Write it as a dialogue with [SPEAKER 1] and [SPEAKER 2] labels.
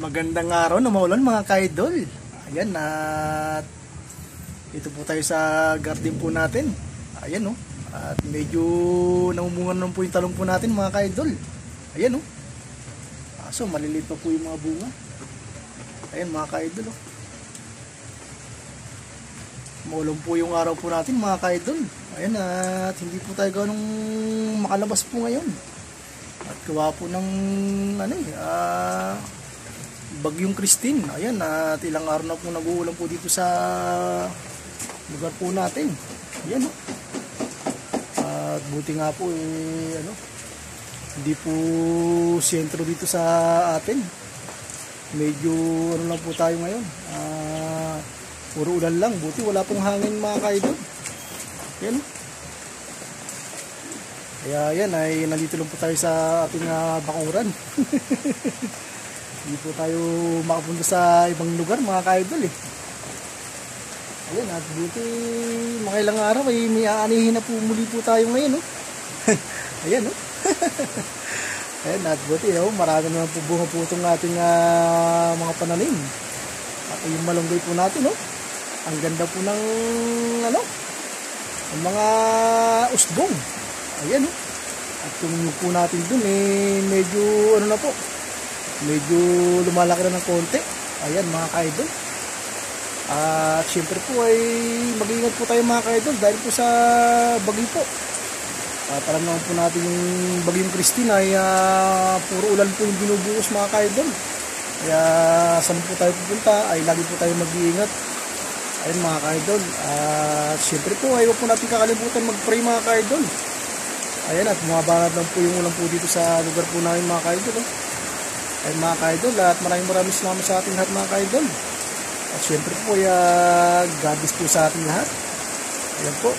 [SPEAKER 1] Magandang araw na maulan mga ka-idol. Ayan, at ito po tayo sa garden po natin. Ayan, oh. At medyo namumungan naman po yung talong po natin mga ka-idol. Ayan, oh. So maliliit pa po yung mga bunga. Ayan mga ka-idol, oh. Maulan po yung araw po natin mga ka-idol. Ayan, at hindi po tayo ganong makalabas po ngayon. At gawa po ng Bagyong Christine. Ayan, at ilang araw na po nag-uulan po dito sa lugar po natin. Ayan, oh. At buti nga po hindi po sentro dito sa atin. Medyo lang po tayo ngayon. Puro ulan lang. Buti wala pong hangin mga ka-idol. Ayan, oh. Kaya yan ay nandito lang po tayo sa ating bakuran. Hindi po tayo makapunta sa ibang lugar mga ka-idol eh. Ayan, at buti mga ilang araw ay may aanihin na po muli po tayo ngayon, oh. Ayan, oh. Ayan, at buti marami naman po bunga po itong ating mga pananim. At yung malunggay po natin, oh. Ang ganda po ng ang mga usbong. Ayan, oh. At yung po natin dun medyo na po, medyo lumalaki na ng konti. Ayan mga ka-idol. At syempre po ay mag-iingat po tayo mga ka-idol dahil po sa bagyo po. At alam naman po natin yung Bagyong Christine ay puro ulan po yung binubuhos mga ka-idol. Kaya saan po tayo pupunta ay lagi po tayo mag-iingat. Ayan mga ka-idol. At syempre po ay huwag po natin kakalimutan mag-pray mga ka-idol. Ayan, at bumabanat lang po yung ulan po dito sa lugar po namin mga ka-idol, oh. Ay mga ka-idol, at maraming salamat sa ating lahat mga ka-idol. At syempre po God bless po sa ating lahat. Ayan po.